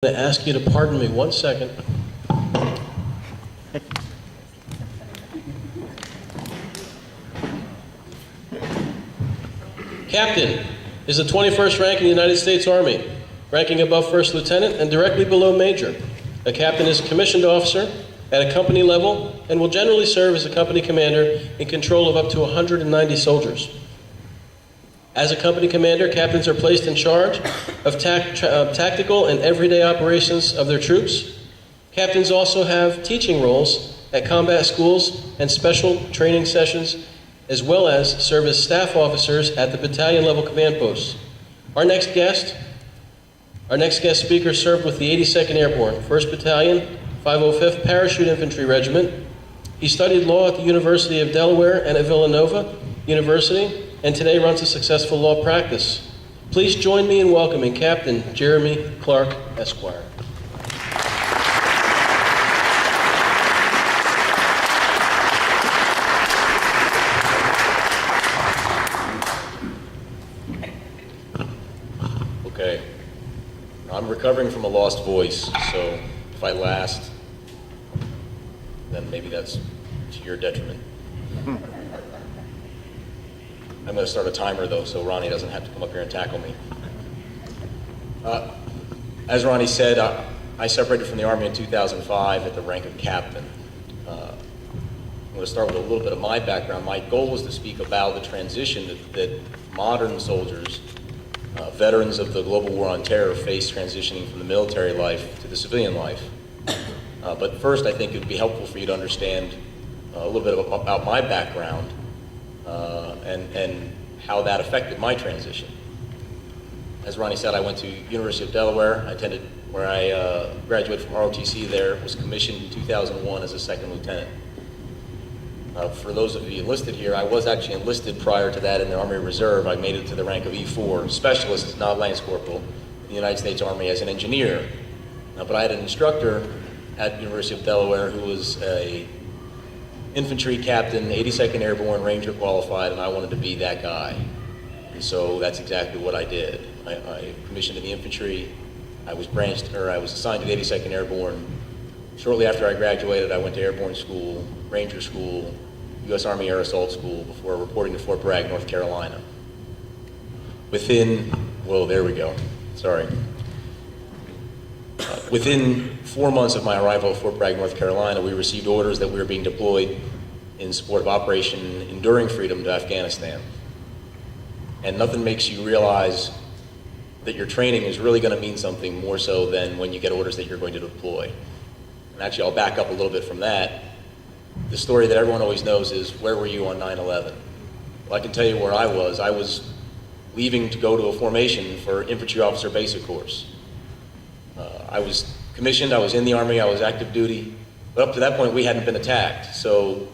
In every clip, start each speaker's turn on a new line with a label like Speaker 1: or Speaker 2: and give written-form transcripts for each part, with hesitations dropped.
Speaker 1: I'm going to ask you to pardon me 1 second. Captain is the 21st rank in the United States Army, ranking above First Lieutenant and directly below Major. A captain is a commissioned officer at a company level and will generally serve as a company commander in control of up to 190 soldiers. As a company commander, captains are placed in charge of tactical and everyday operations of their troops. Captains also have teaching roles at combat schools and special training sessions, as well as serve as staff officers at the battalion level command posts. Our next guest speaker served with the 82nd Airborne, 1st Battalion, 505th Parachute Infantry Regiment. He studied law at the University of Delaware and at Villanova University, and today runs a successful law practice. Please join me in welcoming Captain Jeremy Clark, Esquire.
Speaker 2: Okay, I'm recovering from a lost voice, so if I last, then maybe that's to your detriment. I'm going to start a timer, though, so Ronnie doesn't have to come up here and tackle me. As Ronnie said, I separated from the Army in 2005 at the rank of captain. I'm going to start with a little bit of my background. My goal was to speak about the transition that modern soldiers, veterans of the global war on terror, face transitioning from the military life to the civilian life. But first, I think it would be helpful for you to understand a little bit about my background and how that affected my transition. As Ronnie said, I went to University of Delaware. I attended where I graduated from ROTC there, was commissioned in 2001 as a second lieutenant. For those of you enlisted here, I was actually enlisted prior to that in the Army Reserve. I made it to the rank of E4, specialist, not Lance Corporal, in the United States Army as an engineer. But I had an instructor at University of Delaware who was a infantry captain, 82nd Airborne, Ranger qualified, and I wanted to be that guy. And so that's exactly what I did. I commissioned in the infantry. I was assigned to the 82nd Airborne. Shortly after I graduated, I went to Airborne School, Ranger School, U.S. Army Air Assault School before reporting to Fort Bragg, North Carolina. Within 4 months of my arrival at Fort Bragg, North Carolina, we received orders that we were being deployed in support of Operation Enduring Freedom to Afghanistan. And nothing makes you realize that your training is really going to mean something more so than when you get orders that you're going to deploy. And actually, I'll back up a little bit from that. The story that everyone always knows is, where were you on 9/11? Well, I can tell you where I was. I was leaving to go to a formation for infantry officer basic course. I was commissioned, I was in the Army, I was active duty, but up to that point we hadn't been attacked, so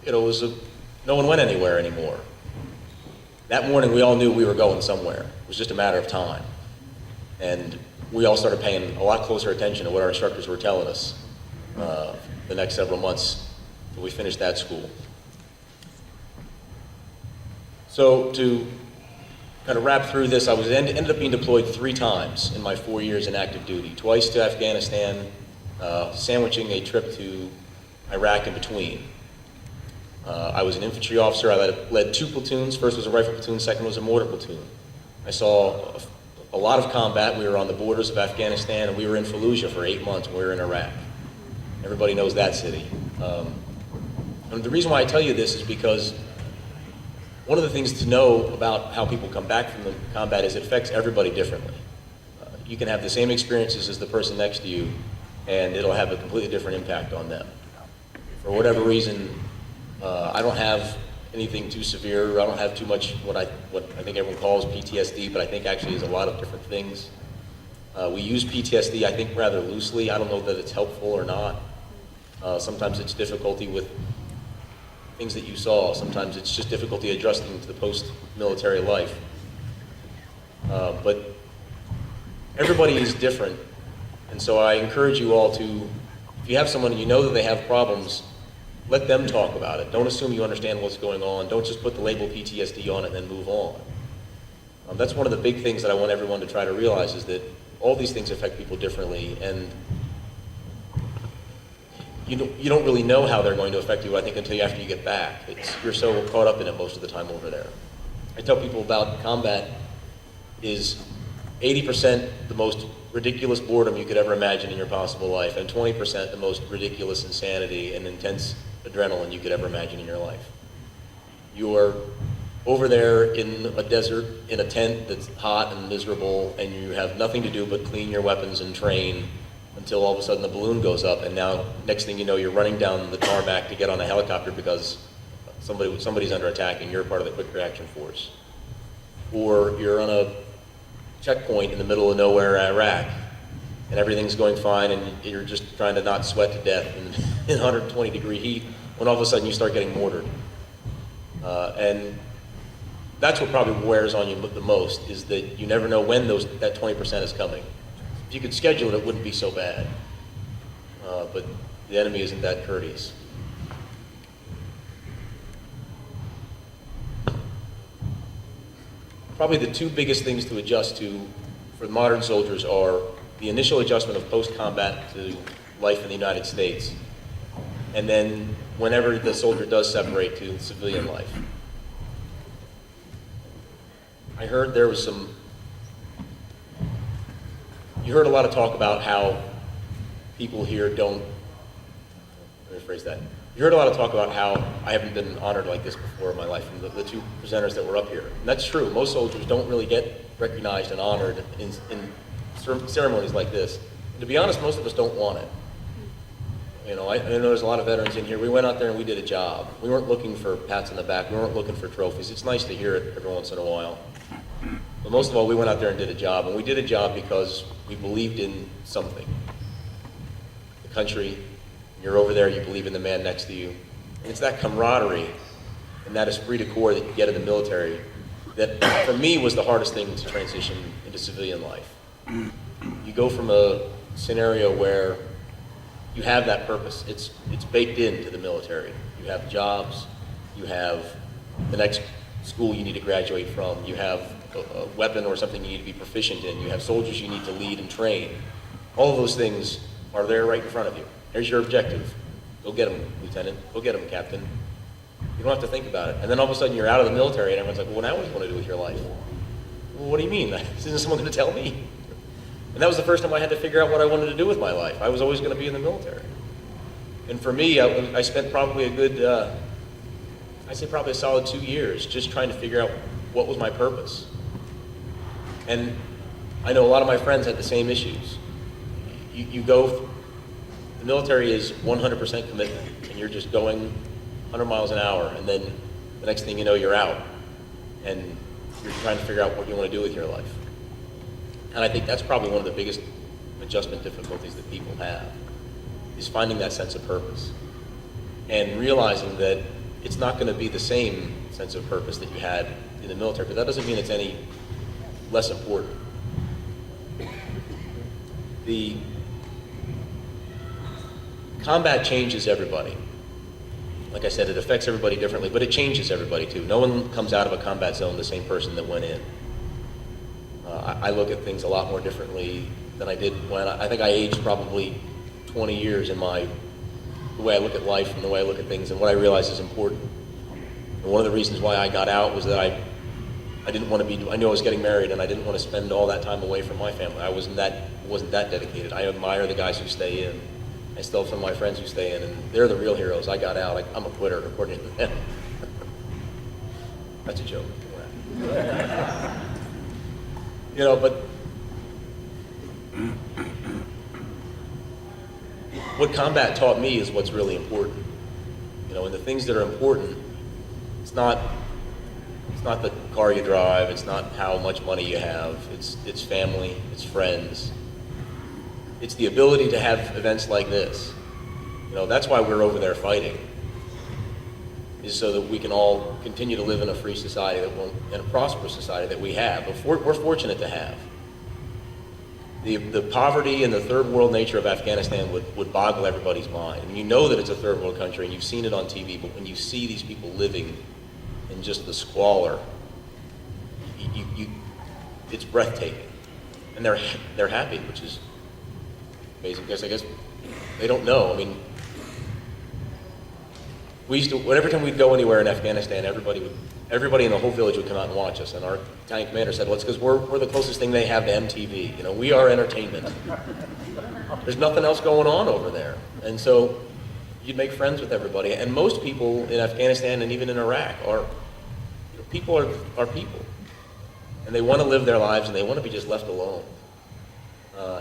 Speaker 2: no one went anywhere anymore. That morning we all knew we were going somewhere. It was just a matter of time. And we all started paying a lot closer attention to what our instructors were telling us the next several months until we finished that school. So to kind of wrap through this, I ended up being deployed 3 times in my 4 years in active duty, twice to Afghanistan, sandwiching a trip to Iraq in between. I was an infantry officer. I led 2 platoons. First was a rifle platoon, second was a mortar platoon. I saw a lot of combat. We were on the borders of Afghanistan, and we were in Fallujah for 8 months when we were in Iraq. Everybody knows that city. And the reason why I tell you this is because one of the things to know about how people come back from the combat is it affects everybody differently. You can have the same experiences as the person next to you, and it'll have a completely different impact on them. For whatever reason, I don't have anything too severe. I don't have too much what I think everyone calls PTSD, but I think actually is a lot of different things. We use PTSD, I think, rather loosely. I don't know that it's helpful or not. Sometimes it's difficulty with things that you saw. Sometimes it's just difficulty adjusting to the post-military life. But everybody is different, and so I encourage you all to, if you have someone and you know that they have problems, let them talk about it. Don't assume you understand what's going on. Don't just put the label PTSD on it and then move on. That's one of the big things that I want everyone to try to realize, is that all these things affect people differently, and you don't really know how they're going to affect you, I think, until after you get back. You're so caught up in it most of the time over there. I tell people about combat is 80% the most ridiculous boredom you could ever imagine in your possible life, and 20% the most ridiculous insanity and intense adrenaline you could ever imagine in your life. You're over there in a desert, in a tent that's hot and miserable, and you have nothing to do but clean your weapons and train until all of a sudden the balloon goes up, and now next thing you know, you're running down the tarmac to get on a helicopter because somebody's under attack and you're part of the quick reaction force. Or you're on a checkpoint in the middle of nowhere, Iraq, and everything's going fine, and you're just trying to not sweat to death in 120-degree heat, when all of a sudden you start getting mortared. And that's what probably wears on you the most, is that you never know when that 20% is coming. If you could schedule it, it wouldn't be so bad. But the enemy isn't that courteous. Probably the two biggest things to adjust to for modern soldiers are the initial adjustment of post-combat to life in the United States, and then whenever the soldier does separate to civilian life. I heard there was you heard a lot of talk about how people here don't, let me rephrase that. You heard a lot of talk about how I haven't been honored like this before in my life, and the two presenters that were up here. And that's true. Most soldiers don't really get recognized and honored in ceremonies like this. And to be honest, most of us don't want it. You know, I know there's a lot of veterans in here. We went out there and we did a job. We weren't looking for pats on the back. We weren't looking for trophies. It's nice to hear it every once in a while. But most of all, we went out there and did a job. And we did a job because we believed in something. The country. You're over there, you believe in the man next to you. And it's that camaraderie and that esprit de corps that you get in the military that, for me, was the hardest thing to transition into civilian life. You go from a scenario where you have that purpose. It's baked into the military. You have jobs, you have the next school you need to graduate from, you have a weapon or something you need to be proficient in, you have soldiers you need to lead and train. All of those things are there right in front of you. Here's your objective. Go get them, Lieutenant. Go get them, Captain. You don't have to think about it. And then all of a sudden you're out of the military and everyone's like, well, now what do you want to do with your life? Well, what do you mean? Isn't someone going to tell me? And that was the first time I had to figure out what I wanted to do with my life. I was always going to be in the military. And for me, I spent probably a good, I'd say probably a solid 2 years just trying to figure out what was my purpose. And I know a lot of my friends had the same issues. You go, the military is 100% commitment, and you're just going 100 miles an hour, and then the next thing you know, you're out, and you're trying to figure out what you want to do with your life. And I think that's probably one of the biggest adjustment difficulties that people have, is finding that sense of purpose, and realizing that it's not going to be the same sense of purpose that you had in the military, but that doesn't mean it's any less important. The combat changes everybody. Like I said, it affects everybody differently, but it changes everybody too. No one comes out of a combat zone the same person that went in. I look at things a lot more differently than I did when I think I aged probably 20 years in the way I look at life and the way I look at things and what I realize is important. And one of the reasons why I got out was that I didn't want to be, I knew I was getting married and I didn't want to spend all that time away from my family. I wasn't that dedicated. I admire the guys who stay in. I still have some of my friends who stay in, and they're the real heroes. I got out. I'm a quitter, according to them. That's a joke. You know, but what combat taught me is what's really important. You know, and the things that are important, it's not the car you drive, it's not how much money you have, it's family, it's friends. It's the ability to have events like this. You know, that's why we're over there fighting, is so that we can all continue to live in a free society and a prosperous society that we have. We're fortunate to have. The poverty and the third world nature of Afghanistan would boggle everybody's mind. And you know that it's a third world country and you've seen it on TV, but when you see these people living in just the squalor, it's breathtaking. and they're happy, which is amazing, because I guess they don't know. I mean, every time we'd go anywhere in Afghanistan, everybody in the whole village would come out and watch us. And our battalion commander said, well, it's because we're the closest thing they have to MTV. You know, we are entertainment. There's nothing else going on over there. And so you'd make friends with everybody. And most people in Afghanistan and even in Iraq people are people. And they want to live their lives and they want to be just left alone.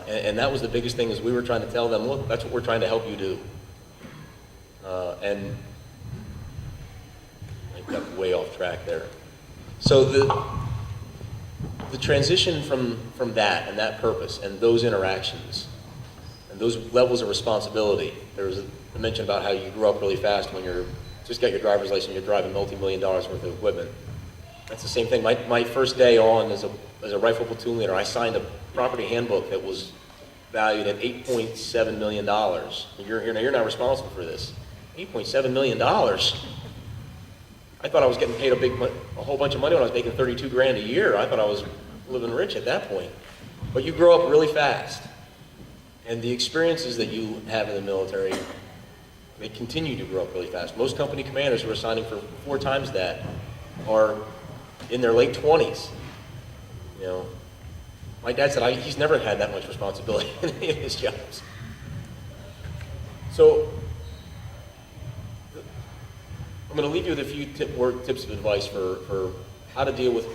Speaker 2: And that was the biggest thing, is we were trying to tell them, look, that's what we're trying to help you do. And I got way off track there. So the transition from that and that purpose and those interactions and those levels of responsibility, there was a mention about how you grew up really fast when you're just got your driver's license, you're driving multi-million dollars worth of equipment. That's the same thing. My first day on as a rifle platoon leader, I signed a property handbook that was valued at $8.7 million. You're not responsible for this. $8.7 million. I thought I was getting paid a whole bunch of money when I was making 32 grand a year. I thought I was living rich at that point. But you grow up really fast. And the experiences that you have in the military, they continue to grow up really fast. Most company commanders who are signing for 4 times that are in their late 20s. You know, my dad said he's never had that much responsibility in any of his jobs. So I'm going to leave you with a few tips of advice for how to deal with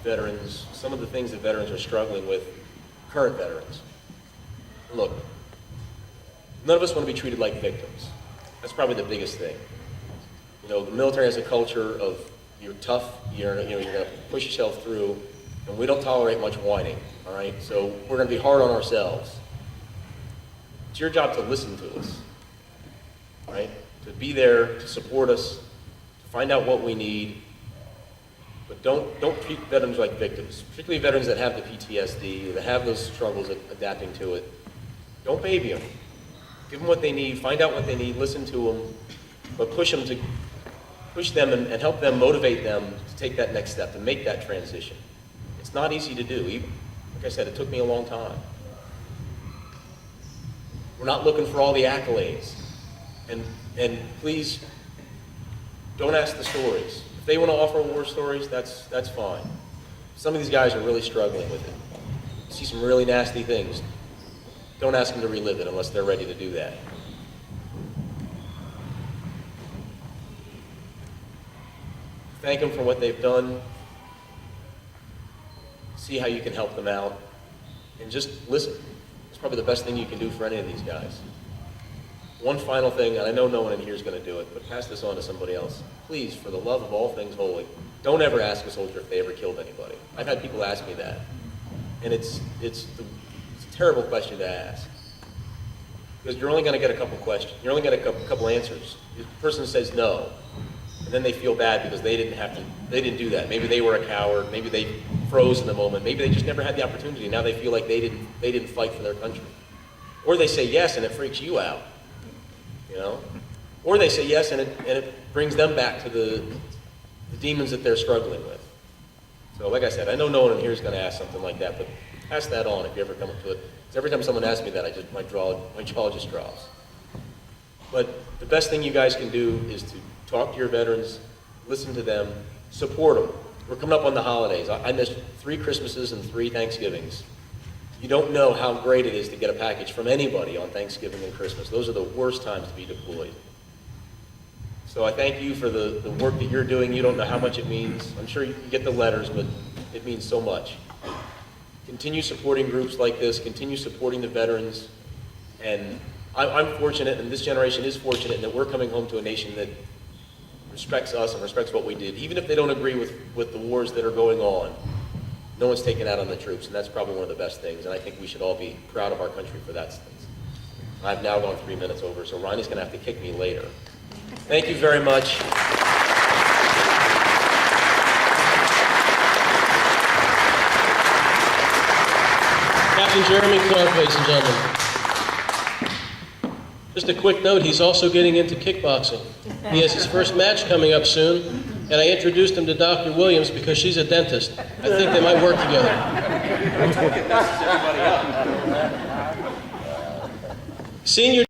Speaker 2: veterans, some of the things that veterans are struggling with, current veterans. Look, none of us want to be treated like victims. That's probably the biggest thing. You know, the military has a culture of you're tough, you're going to push yourself through, and we don't tolerate much whining, all right? So we're going to be hard on ourselves. It's your job to listen to us, right? To be there, to support us, to find out what we need, but don't treat veterans like victims, particularly veterans that have the PTSD, that have those struggles adapting to it. Don't baby them. Give them what they need, find out what they need, listen to them, but push them and help them, motivate them to take that next step, to make that transition. It's not easy to do. Like I said, it took me a long time. We're not looking for all the accolades. And please, don't ask the stories. If they want to offer war stories, that's fine. Some of these guys are really struggling with it. You see some really nasty things. Don't ask them to relive it unless they're ready to do that. Thank them for what they've done. See how you can help them out. And just listen. It's probably the best thing you can do for any of these guys. One final thing, and I know no one in here is going to do it, but pass this on to somebody else. Please, for the love of all things holy, don't ever ask a soldier if they ever killed anybody. I've had people ask me that. And it's a terrible question to ask. Because you're only going to get a couple questions. You're only going to get a couple answers. The person says no, and then they feel bad because they didn't do that. Maybe they were a coward. Maybe they froze in the moment. Maybe they just never had the opportunity. Now they feel like they didn't fight for their country. Or they say yes and it freaks you out. You know? Or they say yes and it brings them back to the demons that they're struggling with. So like I said, I know no one in here is going to ask something like that, but pass that on if you ever come up to it. Because every time someone asks me that, my jaw just drops. But the best thing you guys can do is to talk to your veterans, listen to them, support them. We're coming up on the holidays. I missed 3 Christmases and 3 Thanksgivings. You don't know how great it is to get a package from anybody on Thanksgiving and Christmas. Those are the worst times to be deployed. So I thank you for the work that you're doing. You don't know how much it means. I'm sure you get the letters, but it means so much. Continue supporting groups like this. Continue supporting the veterans. And I'm fortunate, and this generation is fortunate, in that we're coming home to a nation that respects us and respects what we did. Even if they don't agree with the wars that are going on, no one's taken out on the troops, and that's probably one of the best things. And I think we should all be proud of our country for that. I've now gone 3 minutes over, so Ronnie's going to have to kick me later. Thank you very much.
Speaker 1: Captain Jeremy Clark, ladies and gentlemen. Just a quick note, he's also getting into kickboxing. He has his first match coming up soon, and I introduced him to Dr. Williams because she's a dentist. I think they might work together. Senior